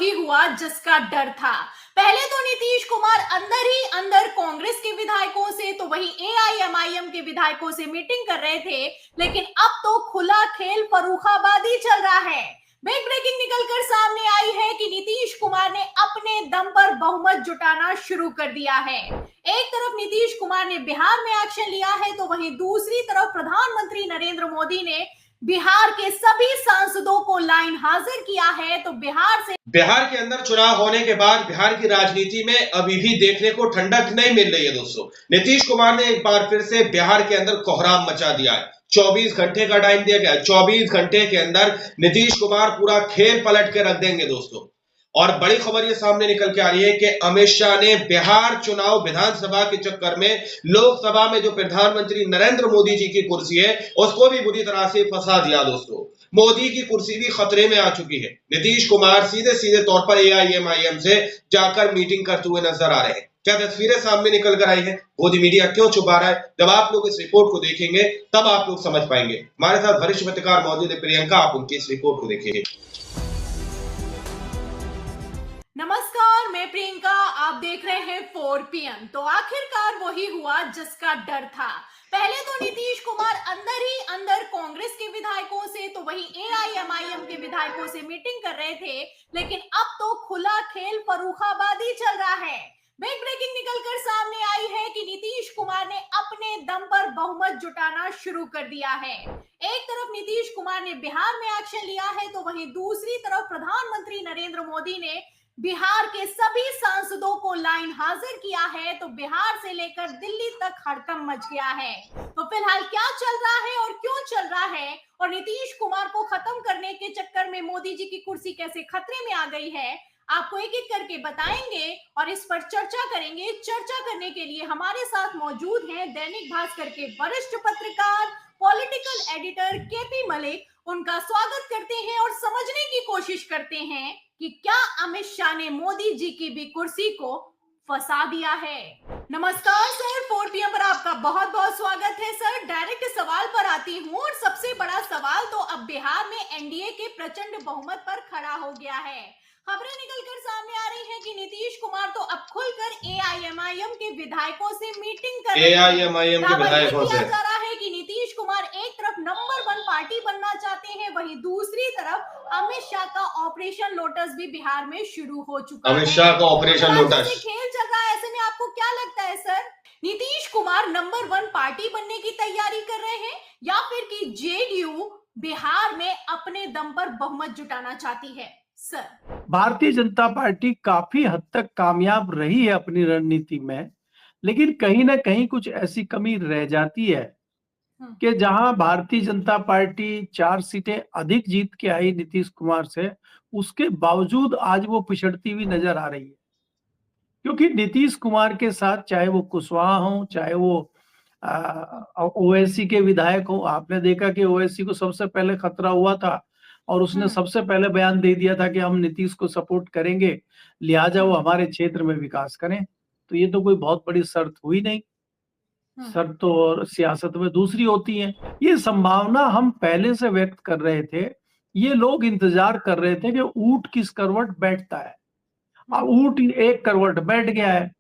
वही हुआ जिसका डर था। पहले तो नीतीश कुमार अंदर ही अंदर कांग्रेस के विधायकों से तो वही एआईएमआईएम के विधायकों से मीटिंग कर रहे थे, लेकिन अब तो खुला खेल फर्रुखाबादी चल रहा है। बिग ब्रेकिंग निकलकर सामने आई है कि नीतीश कुमार ने अपने दम पर बहुमत जुटाना शुरू कर दिया है। एक तरफ नीतीश कुमार ने बिहार में एक्शन लिया है, तो वहीं दूसरी तरफ प्रधानमंत्री नरेंद्र मोदी ने बिहार के सभी सांसदों को लाइन हाजिर किया है। तो बिहार के अंदर चुनाव होने के बाद बिहार की राजनीति में अभी भी देखने को ठंडक नहीं मिल रही है दोस्तों। नीतीश कुमार ने एक बार फिर से बिहार के अंदर कोहराम मचा दिया है। 24 घंटे का टाइम दिया गया है। 24 घंटे के अंदर नीतीश कुमार पूरा खेल पलट के रख देंगे दोस्तों। और बड़ी खबर ये सामने निकल के आ रही है कि अमित शाह ने बिहार चुनाव विधानसभा के चक्कर में लोकसभा में जो प्रधानमंत्री नरेंद्र मोदी जी की कुर्सी है उसको भी बुरी तरह से फंसा दिया दोस्तों। मोदी की कुर्सी भी खतरे में आ चुकी है। नीतीश कुमार सीधे सीधे तौर पर एआईएमआईएम से जाकर मीटिंग करते हुए नजर आ रहे हैं। क्या तस्वीरें सामने निकल कर आई है? मोदी मीडिया क्यों छुपा रहा है? जब आप लोग इस रिपोर्ट को देखेंगे तब आप लोग समझ पाएंगे। हमारे साथ वरिष्ठ पत्रकार मौजूद है प्रियंका, आप उनकी इस रिपोर्ट को देखिए। नमस्कार, मैं प्रियंका, आप देख रहे हैं 4PM। तो आखिरकार वही हुआ जिसका डर था। पहले तो नीतीश कुमार अंदर ही अंदर कांग्रेस के विधायकों से तो वही एआईएमआईएम के विधायकों से मीटिंग कर रहे थे, लेकिन अब तो खुला खेल फर्रुखाबादी चल रहा है। बिग ब्रेकिंग निकलकर सामने आई है कि नीतीश कुमार ने अपने दम पर बहुमत जुटाना शुरू कर दिया है। एक तरफ नीतीश कुमार ने बिहार में एक्शन लिया है, तो वहीं दूसरी तरफ प्रधानमंत्री नरेंद्र मोदी ने बिहार के सभी सांसदों को लाइन हाजिर किया है। तो बिहार से लेकर दिल्ली तक हड़कंप मच गया है। तो फिलहाल क्या चल रहा है और क्यों चल रहा है, और नीतीश कुमार को खत्म करने के चक्कर में मोदी जी की कुर्सी कैसे खतरे में आ गई है, आपको एक एक करके बताएंगे और इस पर चर्चा करेंगे। चर्चा करने के लिए हमारे साथ मौजूद हैं दैनिक भास्कर के वरिष्ठ पत्रकार, पॉलिटिकल एडिटर केपी मलिक। उनका स्वागत करते हैं और समझने की कोशिश करते हैं कि क्या अमित शाह ने मोदी जी की भी कुर्सी को फंसा दिया है। नमस्कार सर, 4PM पर आपका बहुत बहुत स्वागत है। सर, डायरेक्ट सवाल पर आती हूँ, और सबसे बड़ा सवाल तो अब बिहार में एनडीए के प्रचंड बहुमत पर खड़ा हो गया है। खबरें निकलकर सामने आ रही हैं कि नीतीश कुमार तो अब खुलकर एआईएमआईएम के विधायकों से मीटिंग कर रहे हैं। एआईएमआईएम के विधायकों से जा रहा है कि नीतीश कुमार एक तरफ नंबर 1 पार्टी बनना चाहते हैं, वहीं दूसरी तरफ अमित शाह का ऑपरेशन लोटस भी बिहार में शुरू हो चुका है। अमित शाह का ऑपरेशन लोटस खेल चल रहा है। ऐसे में आपको क्या लगता है sir, Nitish Kumar number 1 party बनने की तैयारी कर रहे हैं, या फिर कि जेडीयू बिहार में अपने दम पर बहुमत जुटाना चाहती है? सर, भारतीय जनता पार्टी काफी हद तक कामयाब रही है अपनी रणनीति में, लेकिन कहीं ना कहीं कुछ ऐसी कमी रह जाती है कि जहां भारतीय जनता पार्टी 4 सीटें अधिक जीत के आई नीतीश कुमार से, उसके बावजूद आज वो पिछड़ती हुई नजर आ रही है। क्योंकि नीतीश कुमार के साथ चाहे वो कुशवाहा हो, चाहे वो ओवैसी के विधायक हो, आपने देखा कि ओवैसी को सबसे पहले खतरा हुआ था और उसने सबसे पहले बयान दे दिया था कि हम नीतीश को सपोर्ट करेंगे, लिहाजा वो हमारे क्षेत्र में विकास करें। तो ये तो कोई बहुत बड़ी शर्त हुई नहीं। शर्त तो और सियासत में दूसरी होती है। ये संभावना हम पहले से व्यक्त कर रहे थे। ये लोग इंतजार कर रहे थे कि ऊंट किस करवट बैठता है। अब ऊंट एक करवट बैठ गया है।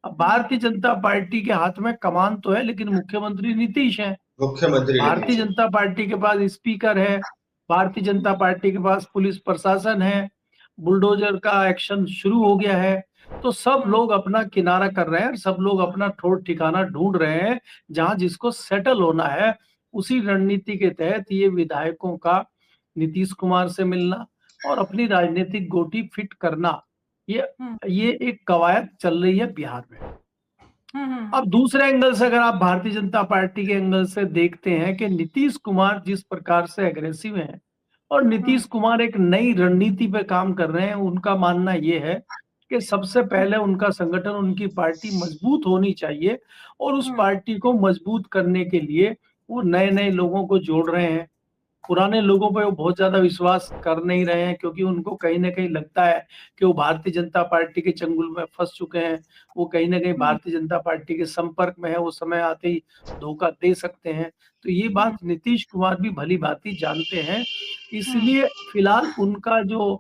अब भारतीय जनता पार्टी के हाथ में कमान तो है, लेकिन मुख्यमंत्री नीतीश है। भारतीय जनता पार्टी के पास स्पीकर है, भारतीय जनता पार्टी के पास पुलिस प्रशासन है, बुलडोजर का एक्शन शुरू हो गया है। तो सब लोग अपना किनारा कर रहे हैं, सब लोग अपना ठोर ठिकाना ढूंढ रहे हैं। जहां जिसको सेटल होना है, उसी रणनीति के तहत ये विधायकों का नीतीश कुमार से मिलना और अपनी राजनीतिक गोटी फिट करना, ये एक कवायद चल रही है बिहार में। अब दूसरे एंगल से अगर आप भारतीय जनता पार्टी के एंगल से देखते हैं कि नीतीश कुमार जिस प्रकार से एग्रेसिव हैं और नीतीश कुमार एक नई रणनीति पे काम कर रहे हैं, उनका मानना ये है कि सबसे पहले उनका संगठन, उनकी पार्टी मजबूत होनी चाहिए और उस पार्टी को मजबूत करने के लिए वो नए नए लोगों को जोड़ रहे हैं। पुराने लोगों पर वो बहुत ज्यादा विश्वास कर नहीं रहे हैं, क्योंकि उनको कहीं ना कहीं लगता है कि वो भारतीय जनता पार्टी के चंगुल में फंस चुके हैं। वो कहीं ना कहीं भारतीय जनता पार्टी के संपर्क में है, वो समय आते ही धोखा दे सकते हैं। तो ये बात नीतीश कुमार भी भली भांति जानते हैं। इसलिए फिलहाल उनका जो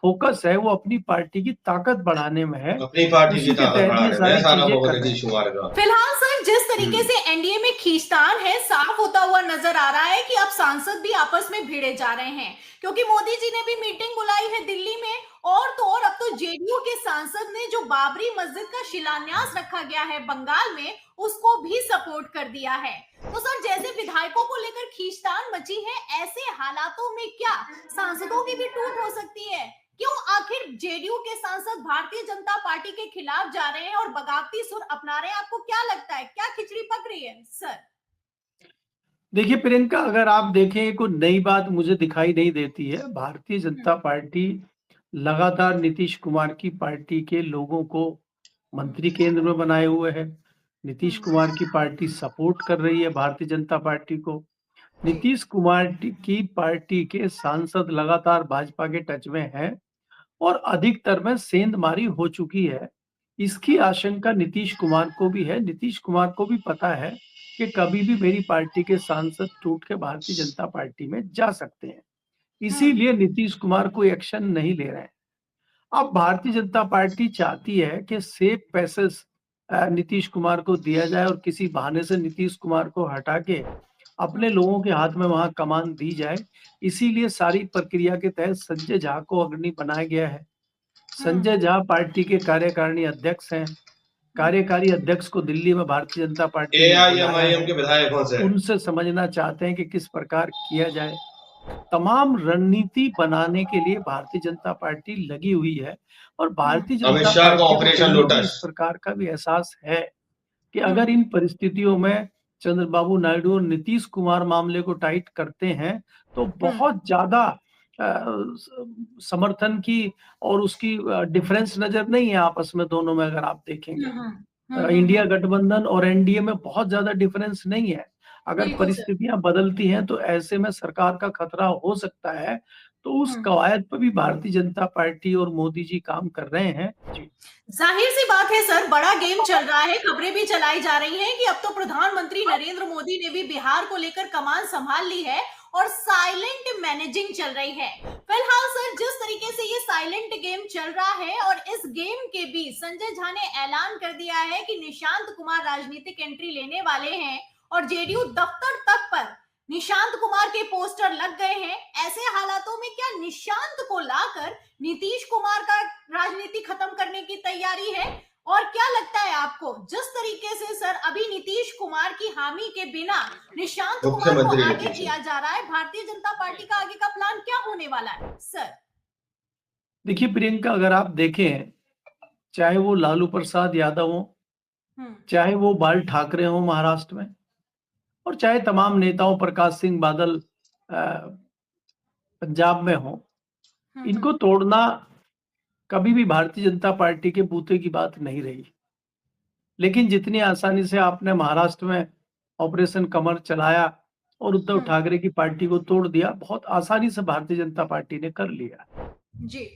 फोकस है वो अपनी पार्टी की ताकत बढ़ाने में है। अपनी पार्टी की उसी के ताकत तहत ये बढ़ाने में सारी सारा चीजें भोग कर रहे नीतीश हैं। कुमार का। फिलहाल सर जिस तरीके से एनडीए में खींचतान है साफ होता हुआ नजर आ रहा है कि अब सांसद भी आपस में भिड़े जा रहे हैं, क्योंकि मोदी जी ने भी मीटिंग बुलाई है दिल्ली में। और तो और अब तो जेडीयू के सांसद ने जो बाबरी मस्जिद का शिलान्यास रखा गया है बंगाल में, उसको भी सपोर्ट कर दिया है। तो सर जैसे विधायकों को लेकर खींचतान मची है, ऐसे हालातों में क्या सांसदों की भी टूट हो सकती है? क्यों आखिर जेडीयू के सांसद भारतीय जनता पार्टी के खिलाफ जा रहे हैं और बगावती सुर अपना रहे हैं? आपको क्या लगता है, क्या खिचड़ी पक रही है सर? देखिए प्रियंका, अगर आप देखें कोई नई बात मुझे दिखाई नहीं देती है। भारतीय जनता पार्टी लगातार नीतीश कुमार की पार्टी के लोगों को मंत्री केंद्र में बनाए हुए है। नीतीश कुमार की पार्टी सपोर्ट कर रही है भारतीय जनता पार्टी को। नीतीश कुमार की पार्टी के सांसद लगातार भाजपा के टच में हैं और अधिकतर में सेंधमारी हो चुकी है। इसकी आशंका नीतीश कुमार को भी है। नीतीश कुमार को भी पता है कि कभी भी मेरी पार्टी के सांसद टूट के भारतीय जनता पार्टी में जा सकते हैं। इसीलिए नीतीश कुमार कोई एक्शन नहीं ले रहे हैं। अब भारतीय जनता पार्टी चाहती है कि सेफ पैसेज नीतीश कुमार को दिया जाए और किसी बहाने से नीतीश कुमार को हटा के अपने लोगों के हाथ में वहां कमान दी जाए। इसीलिए सारी प्रक्रिया के तहत संजय झा को अग्रणी बनाया गया है। संजय झा पार्टी के कार्यकारिणी अध्यक्ष हैं। कार्यकारी अध्यक्ष को दिल्ली में भारतीय जनता पार्टी ने बुलाया एआईएमआईएम है। के विधायकों से उनसे समझना चाहते हैं कि किस प्रकार किया जाए। तमाम रणनीति बनाने के लिए भारतीय जनता पार्टी लगी हुई है और भारतीय अमित जनता शाह का पार्टी को ऑपरेशन कहीं ना कहीं लोटस। इस प्रकार का भी एहसास है कि अगर इन परिस्थितियों में चंद्रबाबू नायडू और नीतीश कुमार मामले को टाइट करते हैं तो बहुत ज्यादा समर्थन की और उसकी डिफरेंस नजर नहीं है आपस में दोनों में। अगर आप देखेंगे इंडिया गठबंधन और एनडीए में बहुत ज्यादा डिफरेंस नहीं है। अगर बिल्कुल सर। परिस्थितियां बदलती हैं तो ऐसे में सरकार का खतरा हो सकता है। तो उस कवायद पर भी भारतीय जनता पार्टी और मोदी जी काम कर रहे हैं। जी जाहिर सी बात है सर, बड़ा गेम चल रहा है। खबरें भी चलाई जा रही हैं कि अब तो प्रधानमंत्री नरेंद्र मोदी ने भी बिहार को लेकर कमान संभाल ली है और साइलेंट मैनेजिंग चल रही है। फिलहाल सर जिस तरीके से ये साइलेंट गेम चल रहा है और इस गेम के बीच संजय झा ने ऐलान कर दिया है कि निशांत कुमार राजनीतिक एंट्री लेने वाले हैं और जेडीयू दफ्तर तक पर निशांत कुमार के पोस्टर लग गए हैं। ऐसे हालातों में क्या निशांत को लाकर नीतीश कुमार का राजनीति खत्म करने की तैयारी है? और क्या लगता है आपको, जिस तरीके से सर अभी नीतीश कुमार की हामी के बिना निशांत कुमार को आगे किया जा रहा है, भारतीय जनता पार्टी का आगे का प्लान क्या होने वाला है सर? देखिए प्रियंका, अगर आप देखें चाहे वो लालू प्रसाद यादव हो, चाहे वो बाल ठाकरे हो महाराष्ट्र में, और चाहे तमाम नेताओं प्रकाश सिंह बादल पंजाब में हो, इनको तोड़ना कभी भी भारतीय जनता पार्टी के बूते की बात नहीं रही। लेकिन जितनी आसानी से आपने महाराष्ट्र में ऑपरेशन कमर चलाया और उद्धव ठाकरे की पार्टी को तोड़ दिया, बहुत आसानी से भारतीय जनता पार्टी ने कर लिया जी।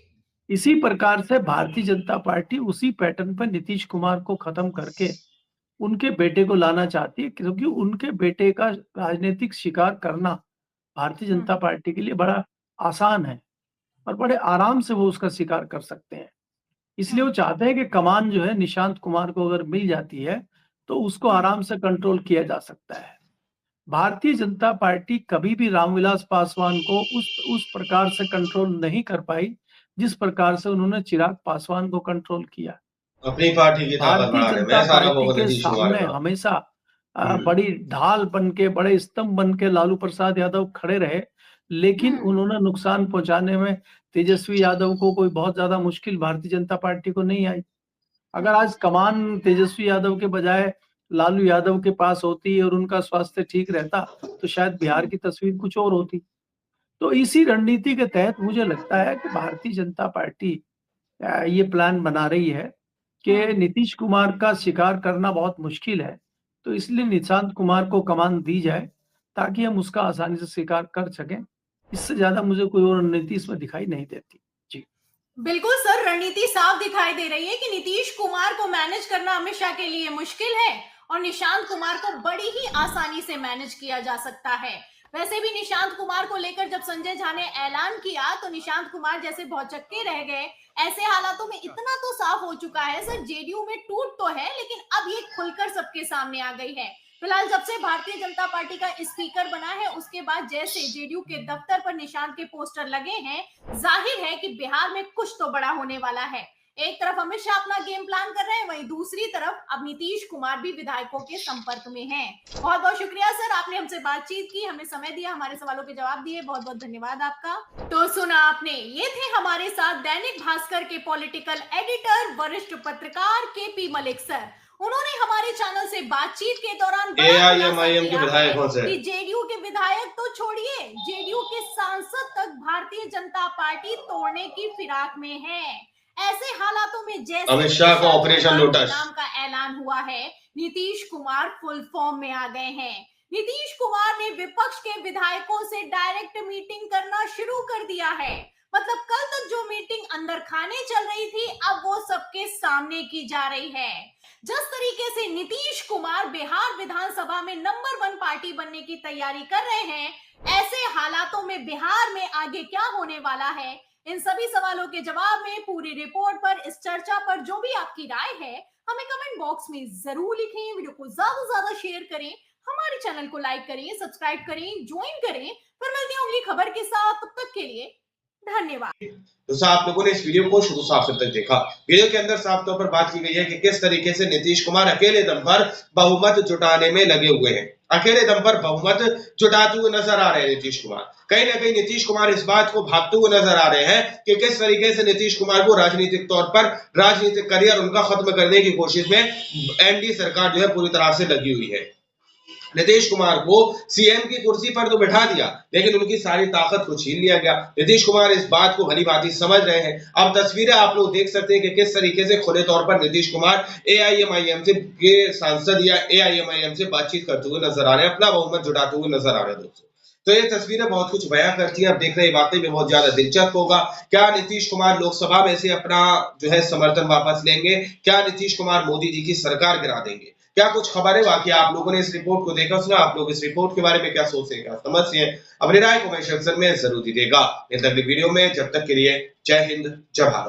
इसी प्रकार से भारतीय जनता पार्टी उसी पैटर्न पर नीतीश कुमार को खत्म करके उनके बेटे को लाना चाहती है, क्योंकि उनके बेटे का राजनीतिक शिकार करना भारतीय जनता पार्टी के लिए बड़ा आसान है और बड़े आराम से वो उसका शिकार कर सकते हैं। इसलिए वो चाहते हैं कि कमान जो है निशांत कुमार को अगर मिल जाती है तो उसको आराम से कंट्रोल किया जा सकता है। भारतीय जनता पार्टी कभी भी रामविलास पासवान को उस प्रकार से कंट्रोल नहीं कर पाई जिस प्रकार से उन्होंने चिराग पासवान को कंट्रोल किया। अपनी पार्टी की ताकत भारतीय बढ़ाने जनता में सारा पार्टी भोग के नीतीश कुमार सामने का। हमेशा बड़ी ढाल बन के, बड़े स्तंभ बन के लालू प्रसाद यादव खड़े रहे, लेकिन उन्होंने नुकसान पहुंचाने में तेजस्वी यादव को कोई बहुत ज्यादा मुश्किल भारतीय जनता पार्टी को नहीं आई। अगर आज कमान तेजस्वी यादव के बजाय लालू यादव के पास होती और उनका स्वास्थ्य ठीक रहता तो शायद बिहार की तस्वीर कुछ और होती। तो इसी रणनीति के तहत मुझे लगता है कि भारतीय जनता पार्टी ये प्लान बना रही है कि नीतीश कुमार का शिकार करना बहुत मुश्किल है, तो इसलिए निशांत कुमार को कमान दी जाए ताकि हम उसका आसानी से शिकार कर सकें। इससे ज्यादा मुझे कोई और रणनीति इसमें दिखाई नहीं देती। जी बिल्कुल सर, रणनीति साफ दिखाई दे रही है कि नीतीश कुमार को मैनेज करना अमित शाह के लिए मुश्किल है और निशांत कुमार को बड़ी ही आसानी से मैनेज किया जा सकता है। वैसे भी निशांत कुमार को लेकर जब संजय झा ने ऐलान किया तो निशांत कुमार जैसे भौचक्के रह गए। ऐसे हालातों में इतना तो साफ हो चुका है सर, जेडीयू में टूट तो है लेकिन अब ये खुलकर सबके सामने आ गई है। फिलहाल जब से भारतीय जनता पार्टी का स्पीकर बना है उसके बाद जैसे जेडीयू के दफ्तर पर निशांत के पोस्टर लगे हैं, जाहिर है कि बिहार में कुछ तो बड़ा होने वाला है। एक तरफ अमित शाह अपना गेम प्लान कर रहे हैं, वहीं दूसरी तरफ अब नीतीश कुमार भी विधायकों के संपर्क में हैं। बहुत बहुत शुक्रिया सर, आपने हमसे बातचीत की, हमें समय दिया, हमारे सवालों के जवाब दिए, बहुत बहुत धन्यवाद आपका। तो सुना आपने, ये थे हमारे साथ दैनिक भास्कर के पॉलिटिकल एडिटर वरिष्ठ पत्रकार केपी मलिक सर। उन्होंने हमारे चैनल से बातचीत के दौरान AIMIM के विधायकों से कि जेडीयू के विधायक तो छोड़िए, जेडीयू के सांसद तक भारतीय जनता पार्टी तोड़ने की फिराक में है। ऐसे हालातों में जैसे अमित शाह का ऑपरेशन लोटस नाम का ऐलान हुआ है, नीतीश कुमार फुल फॉर्म में आ गए हैं। नीतीश कुमार ने विपक्ष के विधायकों से डायरेक्ट मीटिंग करना शुरू कर दिया है। मतलब कल तक जो मीटिंग अंदर खाने चल रही थी, अब वो सबके सामने की जा रही है। जिस तरीके से नीतीश कुमार बिहार विधानसभा में नंबर 1 पार्टी बनने की तैयारी कर रहे हैं, ऐसे हालातों में बिहार में आगे क्या होने वाला है, इन सभी सवालों के जवाब में, पूरी रिपोर्ट पर, इस चर्चा पर जो भी आपकी राय है हमें कमेंट बॉक्स में जरूर लिखें। वीडियो को ज्यादा से ज्यादा शेयर करें, हमारे चैनल को लाइक करें, सब्सक्राइब करें, ज्वाइन करें। फिर मिलते हैं अगली खबर के साथ, तब तक के लिए धन्यवाद। दोस्तों, आप लोगों ने इस वीडियो को शुरू से आखिर तक देखा। वीडियो के अंदर साफ तौर पर बात की गई है कि किस तरीके से नीतीश कुमार अकेले दम पर बहुमत जुटाने में लगे हुए हैं। अकेले दम पर बहुमत जुटाते हुए नजर आ रहे हैं नीतीश कुमार। कहीं ना कहीं नीतीश कुमार इस बात को भागते हुए नजर आ रहे हैं कि किस तरीके से नीतीश कुमार को राजनीतिक तौर पर राजनीतिक करियर उनका खत्म करने की कोशिश में एनडीए सरकार जो है पूरी तरह से लगी हुई है। नीतीश कुमार को सीएम की कुर्सी पर तो बैठा दिया, लेकिन उनकी सारी ताकत को छीन लिया गया। नीतीश कुमार इस बात को भलीभांति समझ रहे हैं। अब तस्वीरें आप लोग देख सकते हैं कि किस तरीके से खुले तौर पर नीतीश कुमार एआईएमआईएम के सांसद या एआईएमआईएम से बातचीत करते हुए नजर आ रहे हैं, अपना बहुमत जुटाते हुए नजर आ रहे हैं। दोस्तों, तो ये तस्वीरें बहुत कुछ बयां करती हैं। अब देखना ये वाकई में बहुत ज्यादा दिलचस्प होगा। क्या नीतीश कुमार लोकसभा में से अपना जो है समर्थन वापस लेंगे? क्या नीतीश कुमार मोदी जी की सरकार गिरा देंगे? क्या कुछ खबर है? बाकी आप लोगों ने इस रिपोर्ट को देखा, सुना। आप लोग इस रिपोर्ट के बारे में क्या सोचते हैं, क्या समझते हैं? अपनी राय कमेंट सेक्शन में जरूर दीजिएगा। अगली वीडियो में, जब तक के लिए जय हिंद, जय भारत।